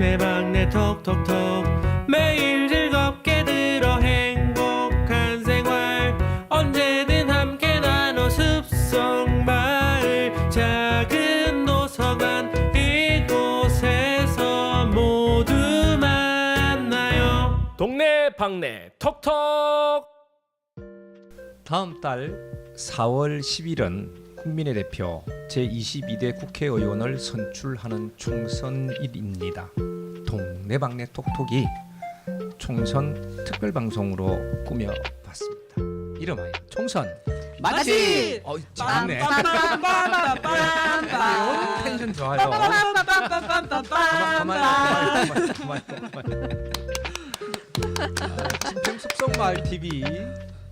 동네방네 톡톡톡 매일 즐겁게 들어 행복한 생활 언제든 함께 나눠 숲속마을 작은 도서관 이곳에서 모두 만나요. 동네방네 톡톡. 다음 달 4월 10일은 국민의대표 제22대 국회의원을 선출하는 총선일입니다. 동네방네 톡톡이 총선 특별방송으로 꾸며봤습니다. 이름하여 총선 맛집! 잘했네. 텐션 좋아요. 진평숲속마을 TV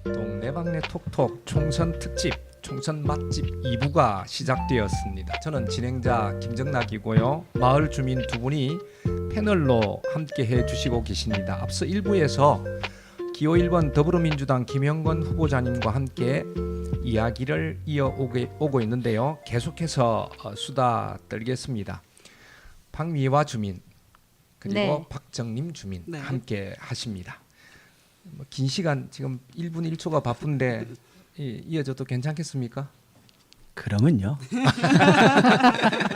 동네방네 톡톡 총선 특집 총선 맛집 2부가 시작되었습니다. 저는 진행자 김정락이고요. 마을 주민 두 분이 패널로 함께 해주시고 계십니다. 앞서 1부에서 기호 1번 더불어민주당 김영건 후보자님과 함께 이야기를 이어오고 있는데요. 계속해서 수다 떨겠습니다. 박미화 주민 그리고 네. 박정림 주민 네. 함께 하십니다. 긴 시간 지금 1분 1초가 바쁜데 이어져도 괜찮겠습니까? 그러면요.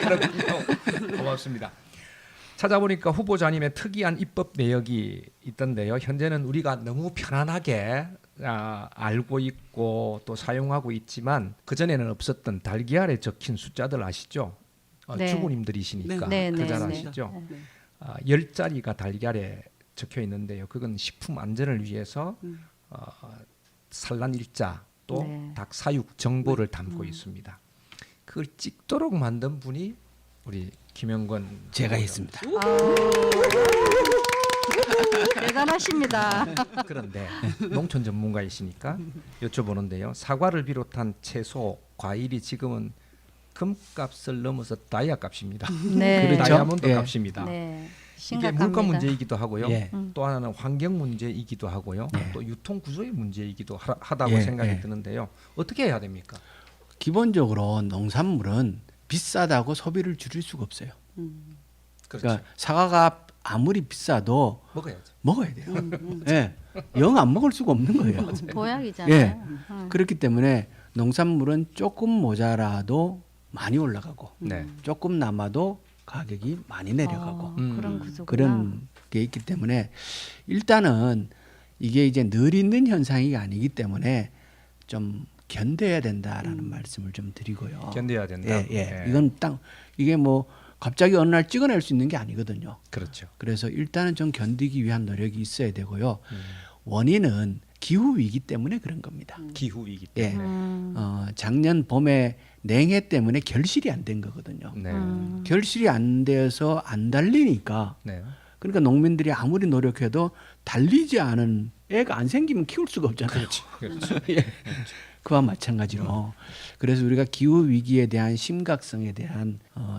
그렇군요. 고맙습니다. 찾아보니까 후보자님의 특이한 입법 내역이 있던데요. 현재는 우리가 너무 편안하게 알고 있고 또 사용하고 있지만 그전에는 없었던 달걀에 적힌 숫자들 아시죠? 네. 주부님들이시니까 네, 그 네, 잘 네. 아시죠? 10자리가 달걀에 적혀 있는데요. 그건 식품 안전을 위해서 산란일자 또 네. 닭 사육 정보를 담고 있습니다. 그걸 찍도록 만든 분이 우리 김영건 제가 후보자. 했습니다. 대단하십니다. 그런데 농촌 전문가이시니까 여쭤보는데요. 사과를 비롯한 채소, 과일이 지금은 금값을 넘어서 다이아 값입니다. 네. 그렇죠. 다이아몬드 예. 값입니다. 네. 이게 심각합니다. 물가 문제이기도 하고요. 예. 또 하나는 환경 문제이기도 하고요. 예. 또 유통 구조의 문제이기도 하다고 예, 생각이 예. 드는데요. 어떻게 해야 됩니까? 기본적으로 농산물은 비싸다고 소비를 줄일 수가 없어요. 그렇죠. 그러니까 사과가 아무리 비싸도 먹어야죠. 먹어야 돼요. 예. 영 안 먹을 수가 없는 거예요. 보약이잖아요. 예. 그렇기 때문에 농산물은 조금 모자라도 많이 올라가고 네. 조금 남아도 가격이 많이 내려가고 그런 구조구나. 그런 게 있기 때문에 일단은 이게 이제 늘 있는 현상이 아니기 때문에 좀 견뎌야 된다라는 말씀을 좀 드리고요. 견뎌야 된다. 예, 예. 예. 이건 딱 이게 뭐 갑자기 어느 날 찍어낼 수 있는 게 아니거든요. 그렇죠. 그래서 일단은 좀 견디기 위한 노력이 있어야 되고요. 원인은 기후 위기 때문에 그런 겁니다. 기후 위기 예. 때문에. 작년 봄에 냉해 때문에 결실이 안 된 거거든요. 네. 결실이 안 돼서 안 달리니까 네. 그러니까 농민들이 아무리 노력해도 달리지 않은 애가 안 생기면 키울 수가 없잖아요. 그렇죠. 예. 그와 마찬가지로 그래서 우리가 기후 위기에 대한 심각성에 대한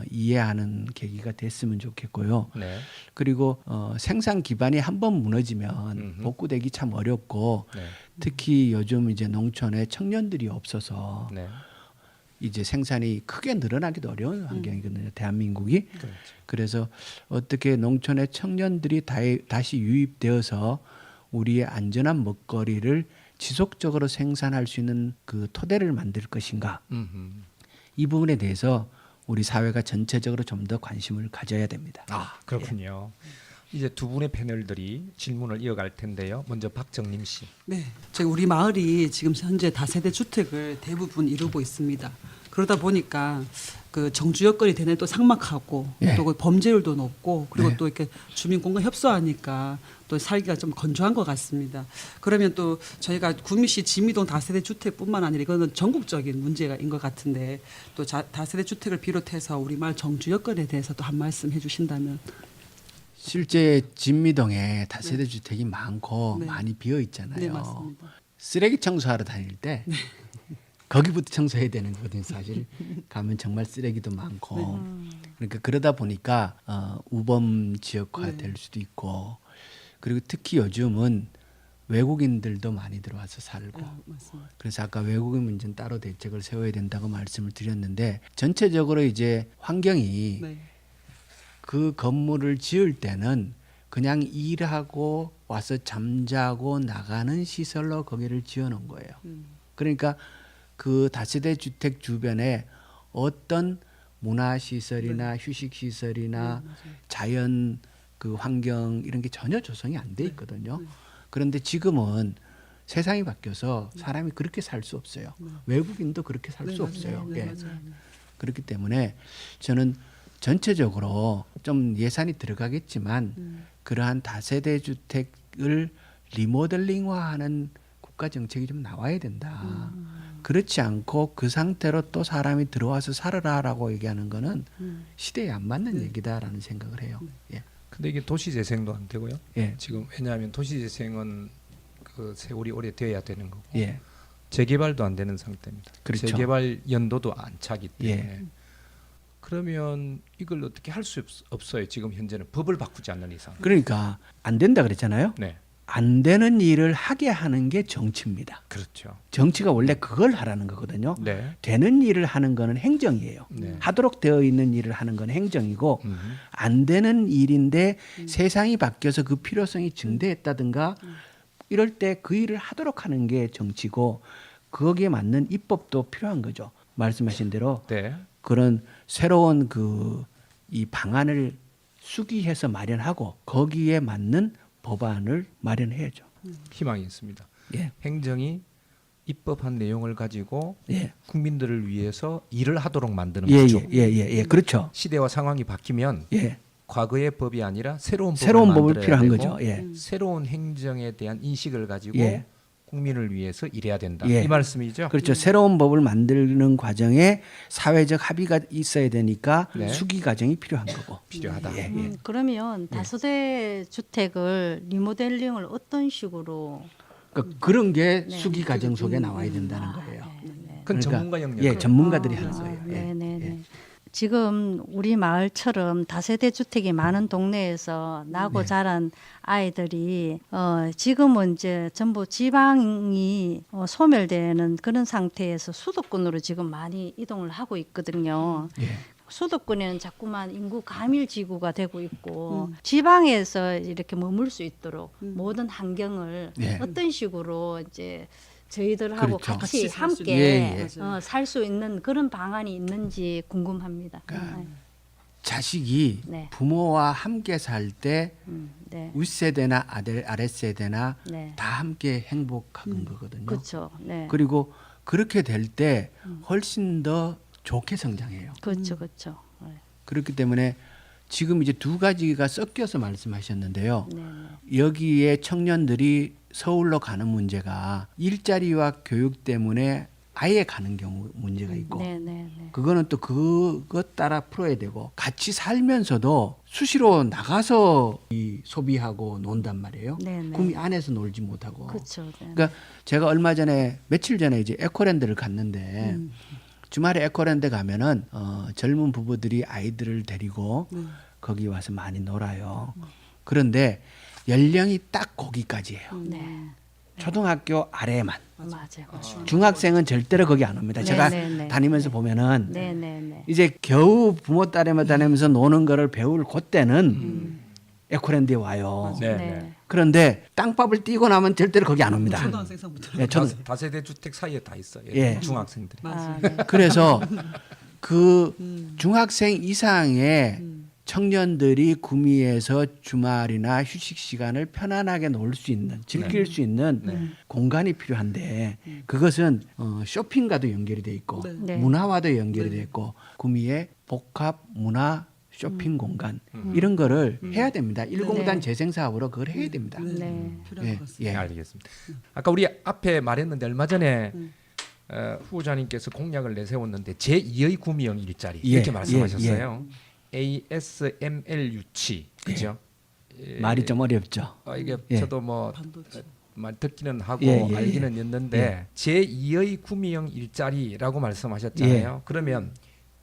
이해하는 계기가 됐으면 좋겠고요. 네. 그리고 생산 기반이 한번 무너지면 복구되기 참 어렵고 네. 특히 요즘 이제 농촌에 청년들이 없어서 네. 이제 생산이 크게 늘어나기도 어려운 환경이거든요. 대한민국이. 그렇죠. 그래서 어떻게 농촌의 청년들이 다시 유입되어서 우리의 안전한 먹거리를 지속적으로 생산할 수 있는 그 토대를 만들 것인가. 이 부분에 대해서 우리 사회가 전체적으로 좀 더 관심을 가져야 됩니다. 아, 그렇군요. 이제 두 분의 패널들이 질문을 이어갈 텐데요. 먼저 박정림 씨. 네, 저희 우리 마을이 지금 현재 다세대 주택을 대부분 이루고 있습니다. 그러다 보니까 그 정주 여건이 되는 또 삭막하고 예. 또 그 범죄율도 높고 그리고 네. 또 이렇게 주민 공간 협소하니까 또 살기가 좀 건조한 것 같습니다. 그러면 또 저희가 구미시 진미동 다세대 주택뿐만 아니라 이거는 전국적인 문제인 것 같은데 또 다세대 주택을 비롯해서 우리 마을 정주 여건에 대해서 또 한 말씀 해주신다면. 실제 진미동에 다세대 주택이 많고 네. 많이 비어 있잖아요. 네, 맞습니다. 쓰레기 청소하러 다닐 때 거기부터 청소해야 되는 거거든요. 사실 가면 정말 쓰레기도 많고 그러니까 그러다 보니까 우범 지역화 될 수도 있고 그리고 특히 요즘은 외국인들도 많이 들어와서 살고 맞습니다. 그래서 아까 외국인 문제는 따로 대책을 세워야 된다고 말씀을 드렸는데 전체적으로 이제 환경이 네. 그 건물을 지을 때는 그냥 일하고 와서 잠자고 나가는 시설로 거기를 지어놓은 거예요. 그러니까 그 다세대 주택 주변에 어떤 문화시설이나 휴식시설이나 자연 그 환경 이런 게 전혀 조성이 안 돼 있거든요. 그런데 지금은 세상이 바뀌어서 사람이 그렇게 살 수 없어요. 외국인도 그렇게 살 수 없어요. 네, 예. 맞아요. 그렇기 때문에 저는 전체적으로 좀 예산이 들어가겠지만 그러한 다세대 주택을 리모델링화하는 국가 정책이 좀 나와야 된다. 그렇지 않고 그 상태로 또 사람이 들어와서 살아라라고 얘기하는 거는 시대에 안 맞는 얘기다라는 생각을 해요. 예. 근데 이게 도시 재생도 안 되고요. 예. 지금 왜냐하면 도시 재생은 그 세월이 오래 되어야 되는 거고 예. 재개발도 안 되는 상태입니다. 그렇죠. 재개발 연도도 안 차기 때문에 예. 그러면 이걸 어떻게 할 수 없어요. 지금 현재는 법을 바꾸지 않는 이상. 그러니까 안 된다 그랬잖아요. 네, 안 되는 일을 하게 하는 게 정치입니다. 그렇죠. 정치가 원래 그걸 하라는 거거든요. 네, 되는 일을 하는 거는 행정이에요. 네. 하도록 되어 있는 일을 하는 건 행정이고 음. 안 되는 일인데 세상이 바뀌어서 그 필요성이 증대했다든가 이럴 때 그 일을 하도록 하는 게 정치고 거기에 맞는 입법도 필요한 거죠. 말씀하신 대로 네, 그런 새로운 그 이 방안을 수기해서 마련하고 거기에 맞는 법안을 마련해야죠. 희망이 있습니다. 예. 행정이 입법한 내용을 가지고 예. 국민들을 위해서 일을 하도록 만드는 예, 거죠. 예, 예, 예, 예. 그렇죠. 시대와 상황이 바뀌면 예. 과거의 법이 아니라 새로운 새로운 법을 법을 만들어야 필요한 되고 거죠. 예. 새로운 행정에 대한 인식을 가지고 예. 국민을 위해서 일해야 된다. 예. 이 말씀이죠. 그렇죠. 새로운 법을 만드는 과정에 사회적 합의가 있어야 되니까 네. 수기 과정이 필요한 거고. 필요하다. 예, 예. 그러면 다세대 주택을 리모델링을 어떤 식으로 그러니까 그런 게 네. 수기 과정 속에 나와야 된다는 아, 거예요. 그건 전문가 영역. 예, 전문가들이 하는 거예요. 예. 네네네. 예. 지금 우리 마을처럼 다세대 주택이 많은 동네에서 나고 네. 자란 아이들이 지금은 이제 전부 지방이 소멸되는 그런 상태에서 수도권으로 지금 많이 이동을 하고 있거든요. 예. 수도권에는 자꾸만 인구 가밀 지구가 되고 있고 지방에서 이렇게 머물 수 있도록 모든 환경을 예. 어떤 식으로 이제 저희들하고 그렇죠. 같이 같이 살수 함께 있는. 예, 예. 살 수 있는 그런 방안이 있는지 궁금합니다. 자식이 네. 부모와 함께 살 때 네, 윗세대나 아랫세대나 네, 다 함께 행복한 거거든요. 그렇죠. 네, 그리고 그렇게 될 때 훨씬 더 좋게 성장해요. 그렇죠, 그렇죠. 네, 그렇기 때문에 지금 이제 두 가지가 섞여서 말씀하셨는데요. 네, 네. 여기에 청년들이 서울로 가는 문제가 일자리와 교육 때문에 아예 가는 경우 문제가 있고 네, 네, 네. 그거는 또 그것 따라 풀어야 되고 같이 살면서도 수시로 나가서 이 소비하고 논단 말이에요. 네, 네. 구미 안에서 놀지 못하고. 그렇죠. 네. 그러니까 제가 며칠 전에 이제 에코랜드를 갔는데 주말에 에코랜드 가면은 젊은 부부들이 아이들을 데리고 거기 와서 많이 놀아요. 그런데 연령이 딱 거기까지예요. 네, 초등학교 아래만. 맞아요. 중학생은 절대로 거기 안 옵니다. 네, 제가 네, 네. 다니면서 보면은 네, 네, 네. 이제 겨우 부모 따라만 다니면서 노는 거를 배울 그때는 에코랜드에 와요. 네, 네. 네. 그런데 땅밥을 띄고 나면 절대로 거기 안 옵니다. 초등학생부터. 네, 저는 다세대 주택 사이에 다 있어요. 예. 중학생들이. 아, 네. 그래서 그 중학생 이상의 청년들이 구미에서 주말이나 휴식 시간을 편안하게 놀 수 있는, 즐길 수 있는 공간이 필요한데 그것은 쇼핑과도 연결이 돼 있고 네. 문화와도 연결이 돼 있고 구미의 복합 문화 쇼핑 공간 이런 거를 해야 됩니다. 1공단 네. 재생 사업으로 그걸 해야 됩니다. 네. 필요한 예, 것 같습니다. 예. 알겠습니다. 아까 우리 앞에 말했는데 얼마 전에 후보자님께서 공약을 내세웠는데 제2의 구미형 일자리 예, 이렇게 말씀하셨어요. ASML 유치 그죠? 예, 말이 좀 어렵죠. 이게 예. 저도 뭐 반도체. 말 듣기는 하고 예, 예, 알기는 했는데 제2의 구미형 일자리라고 말씀하셨잖아요. 그러면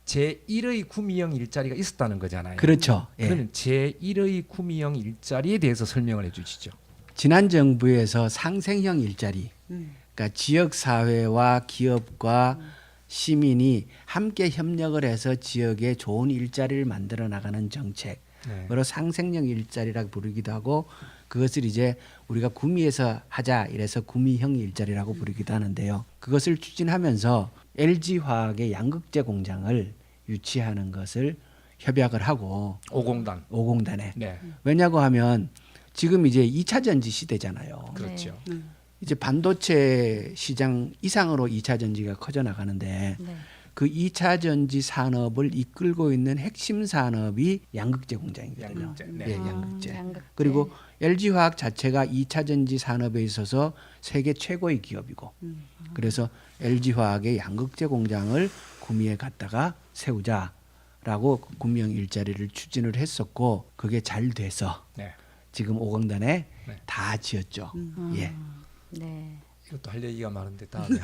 제1의 구미형 일자리가 있었다는 거잖아요. 그렇죠. 예. 그러면 제1의 구미형 일자리에 대해서 설명을 해주시죠. 지난 정부에서 상생형 일자리, 그러니까 지역 사회와 기업과 시민이 함께 협력을 해서 지역에 좋은 일자리를 만들어 나가는 정책, 네. 바로 상생력 일자리라고 부르기도 하고 그것을 이제 우리가 구미에서 하자 이래서 구미형 일자리라고 부르기도 하는데요. 그것을 추진하면서 LG화학의 양극재 공장을 유치하는 것을 협약을 하고 5공단. 에 네. 왜냐고 하면 지금 이제 2차 전지 시대잖아요. 그렇죠. 네. 이제 반도체 시장 이상으로 2차 전지가 커져 나가는데 네. 그 2차 전지 산업을 이끌고 있는 핵심 산업이 양극재 공장이거든요. 양극재. 네. 예, 양극재. 양극재. 그리고 LG화학 자체가 2차 전지 산업에 있어서 세계 최고의 기업이고 그래서 LG화학의 양극재 공장을 구미에 갖다가 세우자라고 구미형 일자리를 추진을 했었고 그게 잘 돼서 네. 지금 5공단에 네. 다 지었죠. 예. 네. 이것도 할 얘기가 많은데 다음에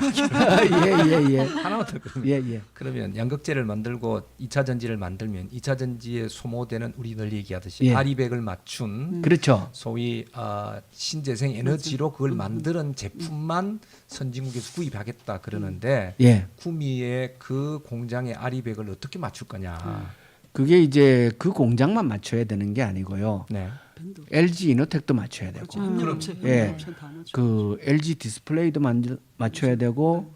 예. 하나만 더 그러면. 예. 그러면 양극재를 만들고 2차 전지를 만들면 2차 전지에 소모되는 우리 늘 얘기하듯이 예. 아리백을 맞춘 그렇죠. 소위 신재생 에너지로 그걸 만드는 제품만 선진국에서 구입하겠다 그러는데 예. 구미의 그 공장의 아리백을 어떻게 맞출 거냐. 그게 이제 그 공장만 맞춰야 되는 게 아니고요. 네. 밴드. LG 이노텍도 맞춰야 되고 그렇죠. 협력업체, 예. 협력업체 다 맞죠. 그 LG 디스플레이도 맞춰야 되고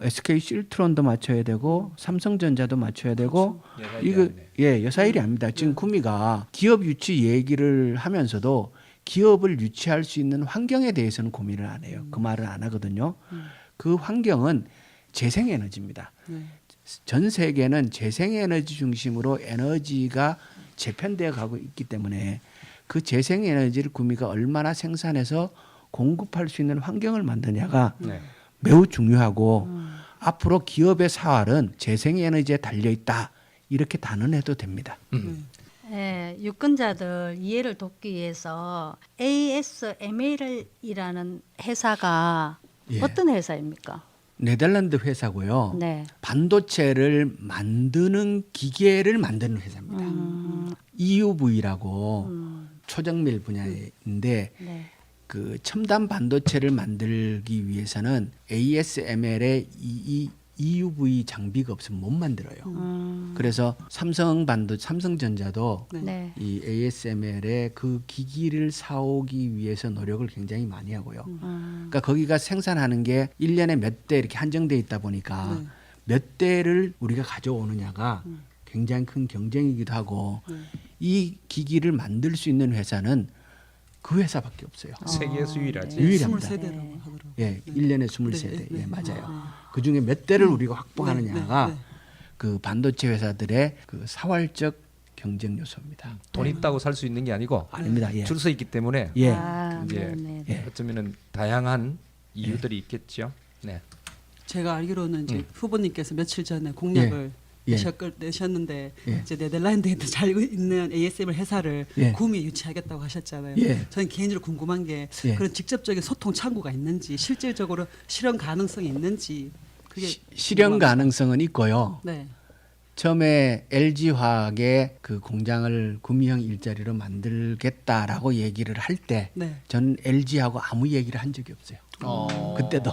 SK 실트론도 맞춰야 되고 삼성전자도 맞춰야 되고 여사일이 이거 아니네. 예, 여사일이 아닙니다. 지금 구미가 기업 유치 얘기를 하면서도 기업을 유치할 수 있는 환경에 대해서는 고민을 안 해요. 그 말을 안 하거든요. 그 환경은 재생에너지입니다. 네. 전 세계는 재생에너지 중심으로 에너지가 재편되어 가고 있기 때문에 그 재생에너지를 구미가 얼마나 생산해서 공급할 수 있는 환경을 만드냐가 네. 매우 중요하고 앞으로 기업의 사활은 재생에너지에 달려 있다 이렇게 단언해도 됩니다. 예, 유권자들 이해를 돕기 위해서 ASML이라는 회사가 예. 어떤 회사입니까? 네덜란드 회사고요. 네. 반도체를 만드는 기계를 만드는 회사입니다. EUV라고 초정밀 분야인데 네. 그 첨단 반도체를 만들기 위해서는 ASML의 EUV 장비가 없으면 못 만들어요. 그래서 삼성전자도 네. 이 ASML의 그 기기를 사오기 위해서 노력을 굉장히 많이 하고요. 그러니까 거기가 생산하는 게 1년에 몇 대 이렇게 한정돼 있다 보니까 몇 대를 우리가 가져오느냐가 굉장히 큰 경쟁이기도 하고 이 기기를 만들 수 있는 회사는 그 회사밖에 없어요. 세계에서 유일하지. 유일합니다. 23대라고 하더라고요. 예, 1년에 23대. 네, 예, 네. 맞아요. 그 중에 몇 대를 우리가 확보하느냐가 네, 네. 그 반도체 회사들의 그 사활적 경쟁 요소입니다. 돈 있다고 살 수 있는 게 아니고 아닙니다. 예. 줄 서 있기 때문에 예. 아, 이제 네. 예. 어쩌면은 다양한 이유들이 있겠죠. 네. 제가 알기로는 이제 후보님께서 며칠 전에 공약을 예. 내셨는데 예. 이제 네덜란드에 잘 있는 ASML 회사를 예. 구미에 유치하겠다고 하셨잖아요. 예. 저는 개인적으로 궁금한 게 예. 그런 직접적인 소통 창구가 있는지 실질적으로 실현 가능성이 있는지 그게 실현 궁금합니다. 가능성은 있고요. 네. 처음에 LG화학의 그 공장을 구미형 일자리로 만들겠다라고 얘기를 할 때 네. 전 LG하고 아무 얘기를 한 적이 없어요. 그때도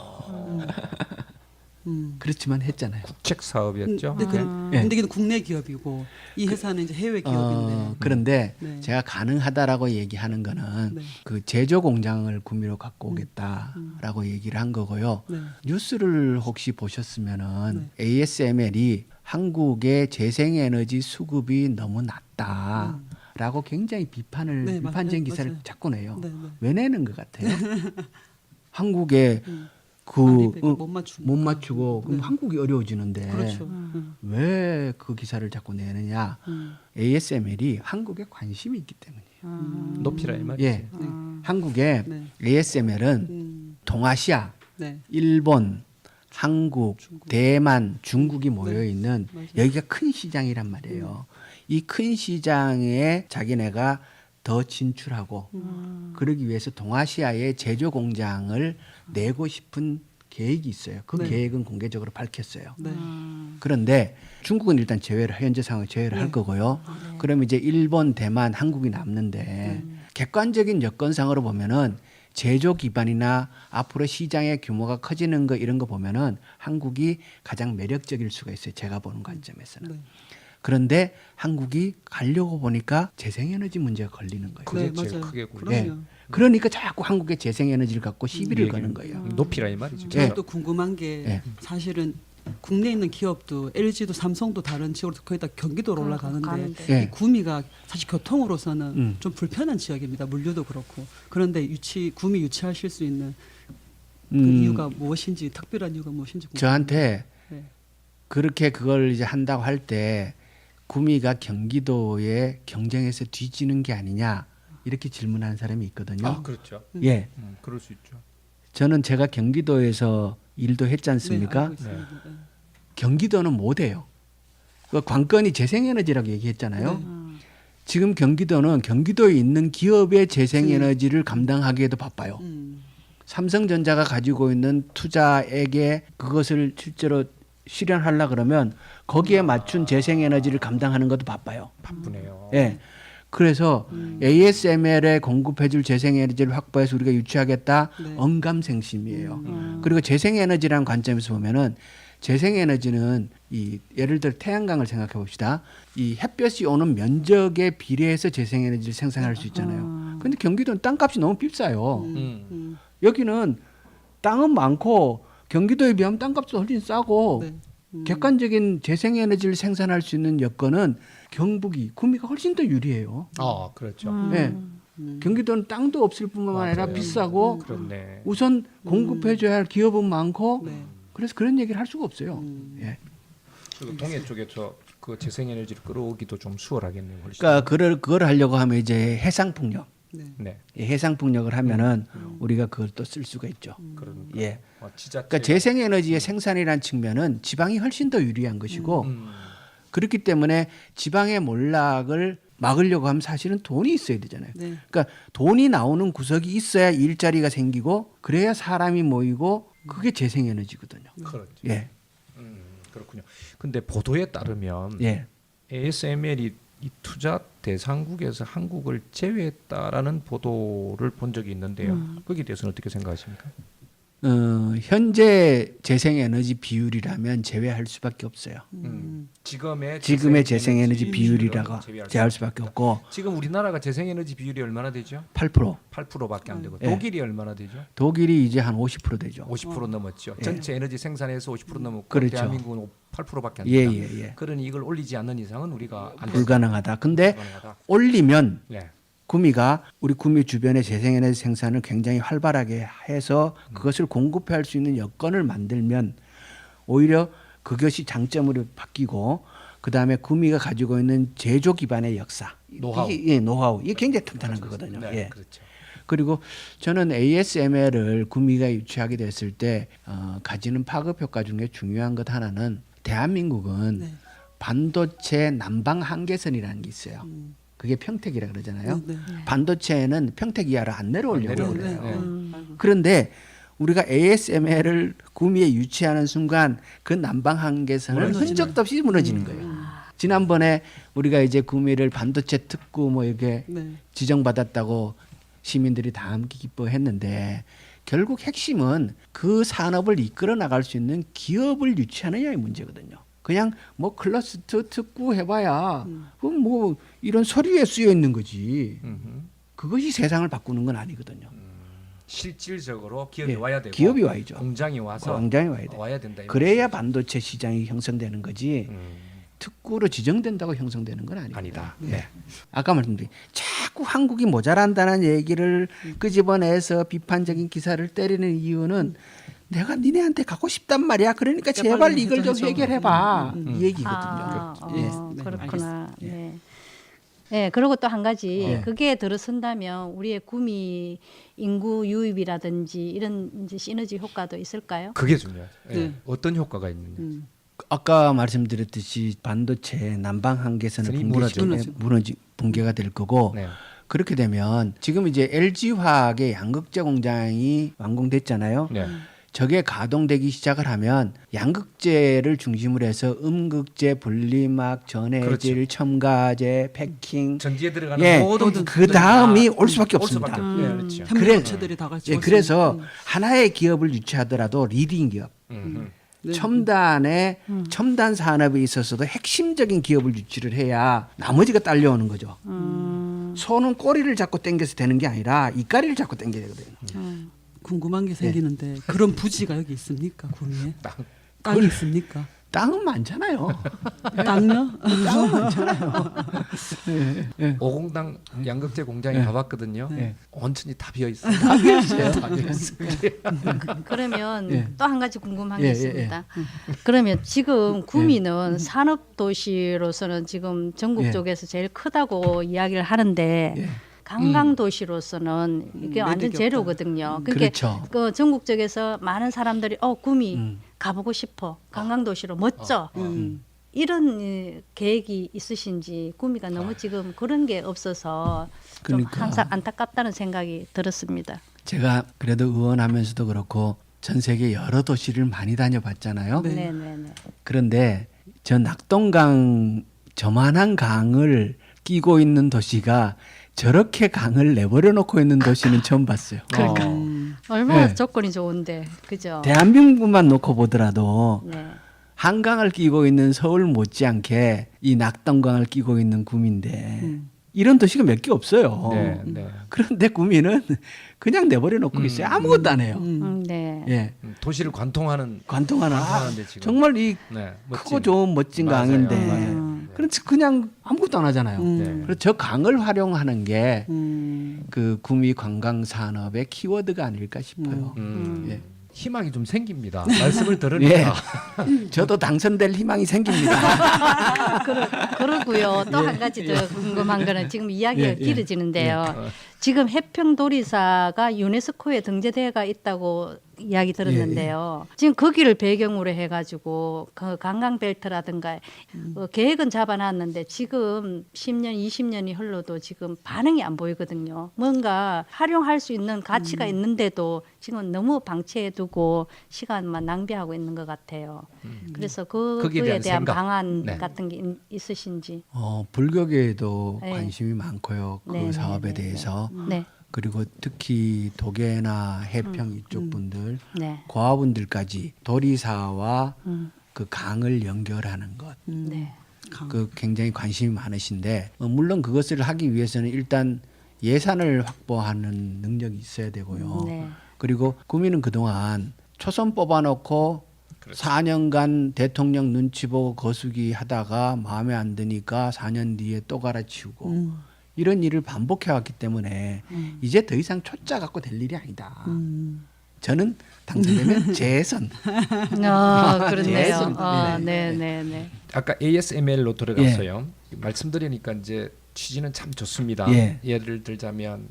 그렇지만 했잖아요. 국책 사업이었죠. 근데, 예. 근데 이게 국내 기업이고 이 회사는 이제 해외 기업인데. 그런데 네. 제가 가능하다라고 얘기하는 거는 네. 그 제조 공장을 구미로 갖고 오겠다라고 얘기를 한 거고요. 네. 뉴스를 혹시 보셨으면은 ASML이 한국의 재생에너지 수급이 너무 낮다라고 굉장히 비판을 네, 비판적인 맞아요. 기사를 맞아요. 자꾸 내요. 네, 네. 왜 내는 것 같아요? 한국에 그 아리백을 못 맞추니까. 못 맞추고 그럼 네. 한국이 어려워지는데 그렇죠. 왜 그 기사를 자꾸 내느냐? ASML이 한국에 관심이 있기 때문이에요. 높이라 이 말이지. 예, 한국에 네. ASML은 동아시아, 네. 일본, 한국, 대만, 중국이 모여 있는 맞아요. 여기가 큰 시장이란 말이에요. 이 큰 시장에 자기네가 더 진출하고 그러기 위해서 동아시아의 제조 공장을 내고 싶은 계획이 있어요. 그 네. 계획은 공개적으로 밝혔어요. 네. 그런데 중국은 일단 제외를 현재 상황 제외를 할 거고요. 그럼 이제 일본, 대만, 한국이 남는데 객관적인 여건상으로 보면은 제조 기반이나 앞으로 시장의 규모가 커지는 거 이런 거 보면은 한국이 가장 매력적일 수가 있어요. 제가 보는 관점에서는. 네. 그런데 한국이 가려고 보니까 재생에너지 문제가 걸리는 거예요. 그게 네, 제일 맞아요. 크게 굴 예. 그럼요. 그러니까 자꾸 한국의 재생에너지를 갖고 시비를 거는 거예요. 높이라 이 말이죠. 저는 예. 또 궁금한 게 예. 사실은 국내에 있는 기업도 LG도 삼성도 다른 지역으로 거의 다 경기도로 올라가는데 가는데. 예. 이 구미가 사실 교통으로서는 음. 좀 불편한 지역입니다. 물류도 그렇고. 그런데 구미 유치하실 수 있는 그 이유가 무엇인지 특별한 이유가 무엇인지 궁금합니다. 저한테 네. 그렇게 그걸 이제 한다고 할 때 구미가 경기도의 경쟁에서 뒤지는 게 아니냐 이렇게 질문하는 사람이 있거든요. 아, 그렇죠. 예, 그럴 수 있죠. 저는 제가 경기도에서 일도 했지 네, 않습니까? 알고 있습니다. 네. 경기도는 못해요. 그 관건이 재생에너지라고 얘기했잖아요. 네. 지금 경기도는 경기도에 있는 기업의 재생에너지를 감당하기에도 바빠요. 삼성전자가 가지고 있는 투자액에 그것을 실제로 실현하려 그러면 거기에 맞춘 재생에너지를 감당하는 것도 바빠요. 바쁘네요. 예. 그래서 ASML에 공급해줄 재생에너지를 확보해서 우리가 유치하겠다. 네. 언감생심이에요. 그리고 재생에너지라는 관점에서 보면은 재생에너지는 이 예를 들어 태양광을 생각해 봅시다. 이 햇볕이 오는 면적에 비례해서 재생에너지를 생산할 수 있잖아요. 그런데 경기도는 땅값이 너무 비싸요. 여기는 땅은 많고 경기도에 비하면 땅값도 훨씬 싸고 네. 객관적인 재생에너지를 생산할 수 있는 여건은 경북이 구미가 훨씬 더 유리해요. 아, 그렇죠. 예. 경기도는 땅도 없을 뿐만 아니라 맞아요. 비싸고 그렇네. 우선 공급해줘야 할 기업은 많고 네. 그래서 그런 얘기를 할 수가 없어요. 예. 그리고 동해 쪽에서 그 재생에너지를 끌어오기도 좀 수월하겠네요. 훨씬. 그러니까 그걸 하려고 하면 이제 해상풍력, 네. 네. 이 해상풍력을 하면은 우리가 그걸 또 쓸 수가 있죠. 그러니까. 예. 지자체. 그러니까 재생에너지의 생산이라는 측면은 지방이 훨씬 더 유리한 것이고 그렇기 때문에 지방의 몰락을 막으려고 하면 사실은 돈이 있어야 되잖아요. 네. 그러니까 돈이 나오는 구석이 있어야 일자리가 생기고 그래야 사람이 모이고 그게 재생에너지거든요. 그렇죠. 예, 그렇군요. 근데 보도에 따르면 예. ASML이 이 투자 대상국에서 한국을 제외했다라는 보도를 본 적이 있는데요. 거기에 대해서는 어떻게 생각하십니까? 현재 재생에너지 비율이라면 제외할 수밖에 없어요. 지금의 재생에너지 비율이라고 제외할 수밖에 없고 지금 우리나라가 재생에너지 비율이 얼마나 되죠? 8%. 8%밖에 안 되고 예. 독일이 얼마나 되죠? 독일이 이제 한 50% 되죠. 50% 넘었죠. 예. 전체 에너지 생산에서 50% 넘었고 그렇죠. 대한민국은 8%밖에 안 예, 된다. 예, 예. 그러니 이걸 올리지 않는 이상은 우리가 안 불가능하다. 근데 불가능하다. 올리면 네. 구미가 우리 구미 주변의 재생에너지 생산을 굉장히 활발하게 해서 그것을 공급할 수 있는 여건을 만들면 오히려 그것이 장점으로 바뀌고 그다음에 구미가 가지고 있는 제조 기반의 역사, 노하우. 이게 굉장히 튼튼한 거거든요. 네, 예. 그렇죠. 그리고 저는 ASML을 구미가 유치하게 됐을 때 가지는 파급 효과 중에 중요한 것 하나는 대한민국은 네. 반도체 남방 한계선이라는 게 있어요. 그게 평택이라 그러잖아요. 네. 반도체는 평택 이하로 안 내려오려고 내려오려고 그래요. 그래요. 그런데 우리가 ASML을 구미에 유치하는 순간 그 남방 한계선은 무너지네. 흔적도 없이 무너지는 거예요. 지난번에 우리가 이제 구미를 반도체 특구 뭐 이렇게 네. 지정받았다고 시민들이 다 함께 기뻐했는데 결국 핵심은 그 산업을 이끌어 나갈 수 있는 기업을 유치하느냐의 문제거든요. 그냥 뭐 클러스터 특구 해봐야 그건 뭐 이런 서류에 쓰여 있는 거지. 그것이 세상을 바꾸는 건 아니거든요. 실질적으로 기업이 예, 와야 되고 기업이 와야죠. 공장이 와서 굉장히 와야 돼. 와야 된다. 이 그래야 반도체 시장이 형성되는 거지. 말이죠. 특구로 지정된다고 형성되는 건 아니거든요. 아니다. 네. 아까 말씀드린 자꾸 한국이 모자란다는 얘기를 끄집어내서 비판적인 기사를 때리는 이유는 내가 니네한테 갖고 싶단 말이야. 그러니까 제발 빨리 이걸 좀 해줘. 해결해봐. 이 얘기거든요. 아, 그렇구나. 네, 네. 네, 그리고 또 한 가지 예. 그게 들어선다면 우리의 구미 인구 유입이라든지 이런 이제 시너지 효과도 있을까요? 그게 중요하죠. 예. 네. 어떤 효과가 있느냐. 아까 말씀드렸듯이 반도체 남방 한계선을 붕괴가 될 거고 네. 그렇게 되면 지금 이제 LG화학의 양극재 공장이 완공됐잖아요. 네. 저게 가동되기 시작을 하면 양극재를 중심으로 해서 음극재, 분리막, 전해질, 첨가제, 패킹, 전지에 들어가는 예, 모든 그 다음이 올 수밖에 올 없습니다. 수밖에 없- 예, 그렇죠. 협력 그래- 업체들이 다 같이 예, 왔으니까. 그래서 하나의 기업을 유치하더라도 리딩 기업, 네. 첨단의 첨단 산업에 있어서도 핵심적인 기업을 유치를 해야 나머지가 딸려오는 거죠. 소는 꼬리를 잡고 당겨서 되는 게 아니라 이까리를 잡고 당겨야 되거든요. 궁금한 게 생기는데 그런 부지가 여기 있습니까? 구미에? 땅이 있습니까? 땅은 많잖아요. 땅요? 땅은 많잖아요. 오공당 양극재 공장에 가봤거든요. 네. 온천이 다 비어 있어요. 다 비어 있어요. 다 비어 있어요. 그러면 예. 또 한 가지 궁금한 예, 게 예, 있습니다. 그러면 지금 구미는 산업 도시로서는 지금 전국 예. 쪽에서 제일 크다고 이야기를 하는데 예. 관광 도시로서는 이게 완전 매력이 제로거든요. 그러니까 그렇죠. 그 전국 쪽에서 많은 사람들이 구미 가보고 싶어. 관광 도시로 멋져. 이런 계획이 있으신지 구미가 너무 지금 그런 게 없어서 좀 그러니까. 항상 안타깝다는 생각이 들었습니다. 제가 그래도 의원하면서도 그렇고 전 세계 여러 도시를 많이 다녀봤잖아요. 네, 네, 네. 그런데 저 낙동강 저만한 강을 끼고 있는 도시가 저렇게 강을 내버려 놓고 있는 도시는 처음 봤어요. 그러니까. 얼마나 네. 조건이 좋은데, 그죠? 대한민국만 놓고 보더라도 네. 한강을 끼고 있는 서울 못지않게 이 낙동강을 끼고 있는 구미인데 이런 도시가 몇 개 없어요. 네, 네. 그런데 구미는 그냥 내버려 놓고 있어요. 아무것도 안 해요. 네. 예, 도시를 관통하는 관통하는 관통하는데 지금. 정말 이 네, 크고 멋진. 좋은 멋진 맞아요, 강인데 맞아요. 그렇지 그냥 아무것도 안 하잖아요. 네. 그래서 저 강을 활용하는 게 음. 그 구미 관광 산업의 키워드가 아닐까 싶어요. 예. 희망이 좀 생깁니다. 말씀을 들으니까. 저도 당선될 희망이 생깁니다. 그러고요. 또 한 가지 더 궁금한 거는 지금 이야기가 예, 예. 길어지는데요. 지금 해평도리사가 유네스코에 등재되어가 있다고 이야기 들었는데요. 지금 거기를 배경으로 해가지고 그 관광벨트라든가 계획은 잡아놨는데 지금 10년, 20년이 흘러도 지금 반응이 안 보이거든요. 뭔가 활용할 수 있는 가치가 있는데도 지금 너무 방치해두고 시간만 낭비하고 있는 것 같아요. 그래서 거기에 그에 대한 대한 생각. 방안 네. 같은 게 있으신지. 불교계에도 네. 관심이 많고요. 그 네, 네, 사업에 네, 대해서 네, 그리고 특히 도계나 해평 이쪽 분들, 네, 고아분들까지 도리사와 그 강을 연결하는 것, 네. 그 굉장히 관심이 많으신데 물론 그것을 하기 위해서는 일단 예산을 확보하는 능력이 있어야 되고요. 네. 그리고 구미는 그동안 초선 뽑아놓고 4년간 대통령 눈치 보고 거수기 하다가 마음에 안 드니까 4년 뒤에 또 갈아치우고 이런 일을 반복해왔기 때문에 이제 더 이상 초짜 갖고 될 일이 아니다. 저는 당선되면 재선. 그렇네요. 재선. 네, 네, 네. 아까 ASML로 들어갔어요. 말씀드리니까 이제 취지는 참 좋습니다. 예. 예를 들자면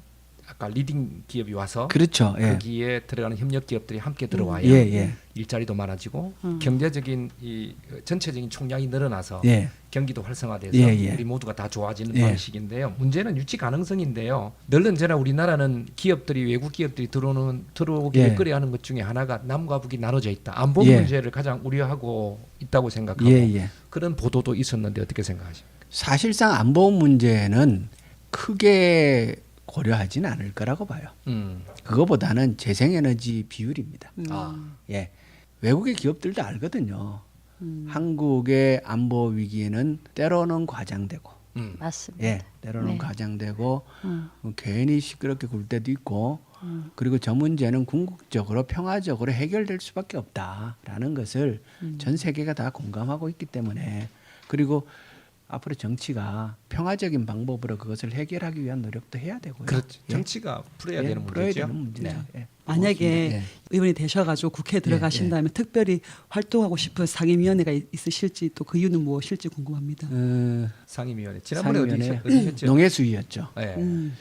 아까 리딩 기업이 와서 그렇죠. 예. 거기에 들어가는 협력 기업들이 함께 들어와야 예, 예. 일자리도 많아지고 경제적인 이 전체적인 총량이 늘어나서 예. 경기도 활성화돼서 예, 예. 우리 모두가 다 좋아지는 예. 방식인데요. 문제는 유치 가능성인데요. 늘 언제나 우리나라는 기업들이 외국 기업들이 들어오기를 예. 꺼려하는 것 중에 하나가 남과 북이 나눠져 있다. 안보 예. 문제를 가장 우려하고 있다고 생각하고 예, 예. 그런 보도도 있었는데 어떻게 생각하십니까? 사실상 안보 문제는 크게 고려하지는 않을 거라고 봐요. 그거보다는 재생에너지 비율입니다. 예, 외국의 기업들도 알거든요. 한국의 안보 위기에는 때로는 과장되고, 맞습니다. 예, 때로는 네. 과장되고 괜히 시끄럽게 굴 때도 있고, 그리고 저 문제는 궁극적으로 평화적으로 해결될 수밖에 없다라는 것을 전 세계가 다 공감하고 있기 때문에 그리고 앞으로 정치가 평화적인 방법으로 그것을 해결하기 위한 노력도 해야 되고요. 그렇죠. 예. 정치가 풀어야 예, 되는 풀어야 문제죠. 되는 문제죠. 네. 예. 만약에 고맙습니다. 예. 의원이 되셔가지고 국회에 들어가신 다음에 특별히 활동하고 싶은 상임위원회가 있으실지 또 그 이유는 무엇일지 궁금합니다. 상임위원회 지난번에 상임위원회 어디셨죠? 농해수위였죠. 네.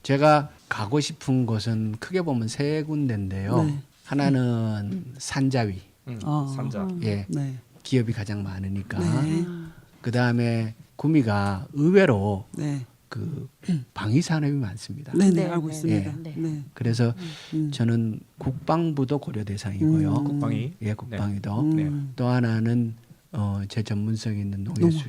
제가 가고 싶은 곳은 크게 보면 세 군데인데요. 네. 하나는 산자위, 삼자. 예, 네. 기업이 가장 많으니까. 네. 그 다음에 구미가 의외로 네. 그 방위 산업이 많습니다. 네, 네, 네, 알고 네, 있습니다. 네. 네. 그래서 저는 국방부도 고려 대상이고요. 국방위. 예, 국방위도. 네. 또 하나는 제 전문성이 있는 농해수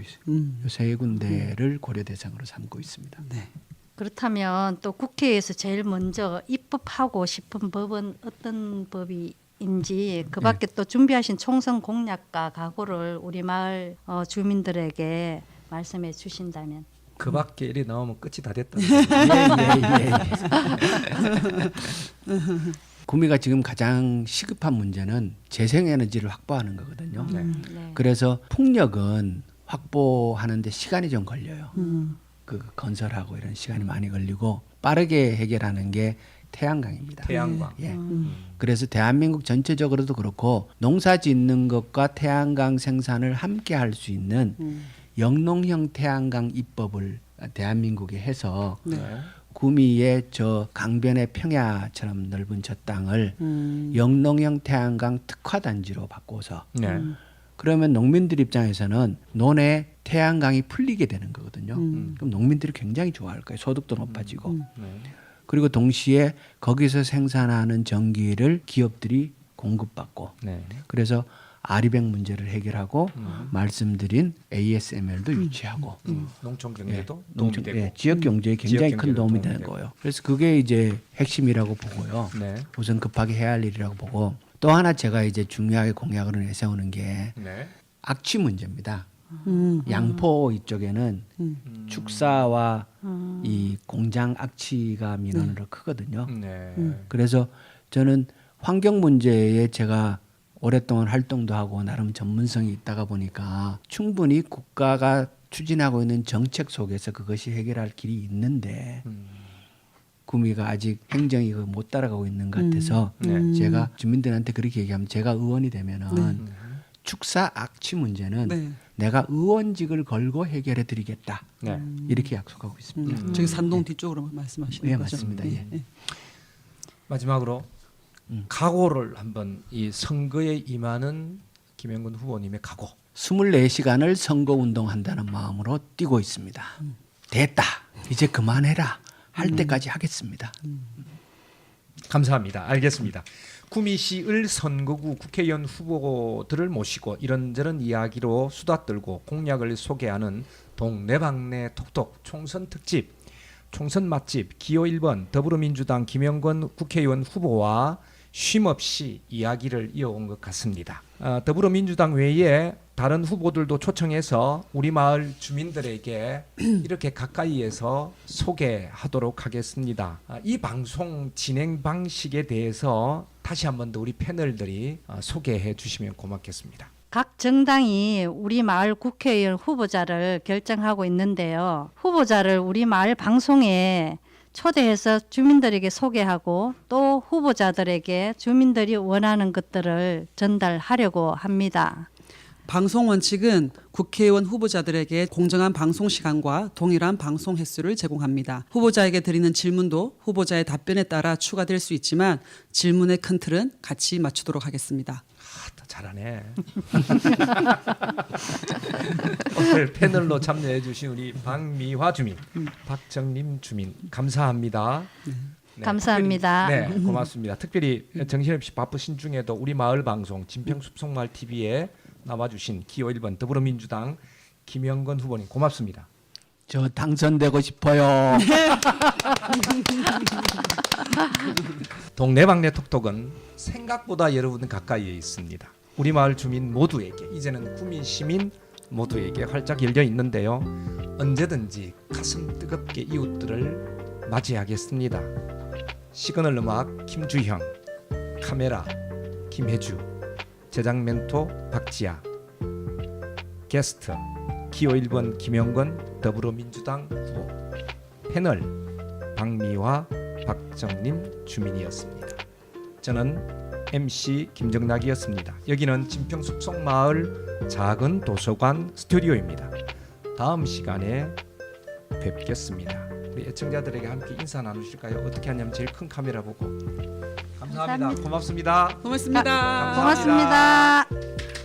세 군데를 고려 대상으로 삼고 있습니다. 네. 그렇다면 또 국회에서 제일 먼저 입법하고 싶은 법은 어떤 법이 인지 그밖에 또 준비하신 총선 공약과 각오를 우리 마을 주민들에게 말씀해 주신다면. 그밖에 일이 나오면 끝이 다 됐다. 구미가 지금 가장 시급한 문제는 재생에너지를 확보하는 거거든요. 네. 그래서 풍력은 확보하는데 시간이 좀 걸려요. 그 건설하고 이런 시간이 많이 걸리고 빠르게 해결하는 게 태양광입니다. 태양광. 예. 그래서 대한민국 전체적으로도 그렇고 농사 짓는 것과 태양광 생산을 함께 할 수 있는 영농형 태양광 입법을 대한민국에 해서 구미의 저 강변의 평야처럼 넓은 저 땅을 영농형 태양광 특화 단지로 바꿔서 네. 그러면 농민들 입장에서는 논에 태양광이 풀리게 되는 거거든요. 그럼 농민들이 굉장히 좋아할 거예요. 소득도 높아지고. 그리고 동시에 거기서 생산하는 전기를 기업들이 공급받고. 네. 그래서 아리백 문제를 해결하고 말씀드린 ASMR도 유치하고 농촌 경제도 예, 도움이 농촌, 되고. 예, 지역 경제에 굉장히 큰 경제도 도움이 되는 되고. 거예요. 그래서 그게 이제 핵심이라고 보고요. 네. 우선 급하게 해야 할 일이라고 보고 또 하나 제가 이제 중요하게 공약으로 내세우는 게 네. 악취 문제입니다. 양포 이쪽에는 축사와 이 공장 악취가 민원으로 크거든요. 네. 그래서 저는 환경 문제에 제가 오랫동안 활동도 하고 나름 전문성이 있다가 보니까 충분히 국가가 추진하고 있는 정책 속에서 그것이 해결할 길이 있는데 구미가 아직 행정이 그걸 못 따라가고 있는 것 같아서 제가 주민들한테 그렇게 얘기하면 제가 의원이 되면은 축사 악취 문제는 네. 내가 의원직을 걸고 해결해 드리겠다. 네. 이렇게 약속하고 있습니다. 저기 산동 뒤쪽으로 말씀하시는 네, 거죠? 맞습니다. 예. 마지막으로 각오를 한번 이 선거에 임하는 김영근 후보님의 각오. 24시간을 선거 운동한다는 마음으로 뛰고 있습니다. 됐다. 이제 그만해라. 할 때까지 하겠습니다. 감사합니다. 알겠습니다. 구미시을 선거구 국회의원 후보들을 모시고 이런저런 이야기로 수다 떨고 공약을 소개하는 동네방네 톡톡 총선 특집, 총선 맛집 기호 1번 더불어민주당 김영건 국회의원 후보와 쉼없이 이야기를 이어온 것 같습니다. 더불어민주당 외에 다른 후보들도 초청해서 우리 마을 주민들에게 이렇게 가까이에서 소개하도록 하겠습니다. 이 방송 진행 방식에 대해서 다시 한 번 더 우리 패널들이 소개해 주시면 고맙겠습니다. 각 정당이 우리 마을 국회의원 후보자를 결정하고 있는데요. 후보자를 우리 마을 방송에 초대해서 주민들에게 소개하고 또 후보자들에게 주민들이 원하는 것들을 전달하려고 합니다. 방송 원칙은 국회의원 후보자들에게 공정한 방송 시간과 동일한 방송 횟수를 제공합니다. 후보자에게 드리는 질문도 후보자의 답변에 따라 추가될 수 있지만 질문의 큰 틀은 같이 맞추도록 하겠습니다. 잘하네. 오늘 패널로 참여해 주신 우리 박미화 주민, 박정림 주민 감사합니다. 네, 감사합니다. 특별히, 네, 고맙습니다. 특별히 정신없이 바쁘신 중에도 우리 마을 방송 진평숲속마을 TV에 나와주신 기호 1번 더불어민주당 김영건 후보님 고맙습니다. 저 당선되고 싶어요. 동네방네 톡톡은 생각보다 여러분 가까이에 있습니다. 우리 마을 주민 모두에게 이제는 구미 시민 모두에게 활짝 열려 있는데요. 언제든지 가슴 뜨겁게 이웃들을 맞이하겠습니다. 시그널 음악 김주형, 카메라 김혜주, 제작 멘토 박지아, 게스트 기호 1번 김영건 더불어민주당 후보, 패널 박미화 박정림 주민이었습니다. 저는 MC 김정락이었습니다. 여기는 진평숲속마을 작은 도서관 스튜디오입니다. 다음 시간에 뵙겠습니다. 우리 애청자들에게 함께 인사 나누실까요? 어떻게 하냐면 제일 큰 카메라 보고. 감사합니다. 고맙습니다. 고맙습니다. 고맙습니다.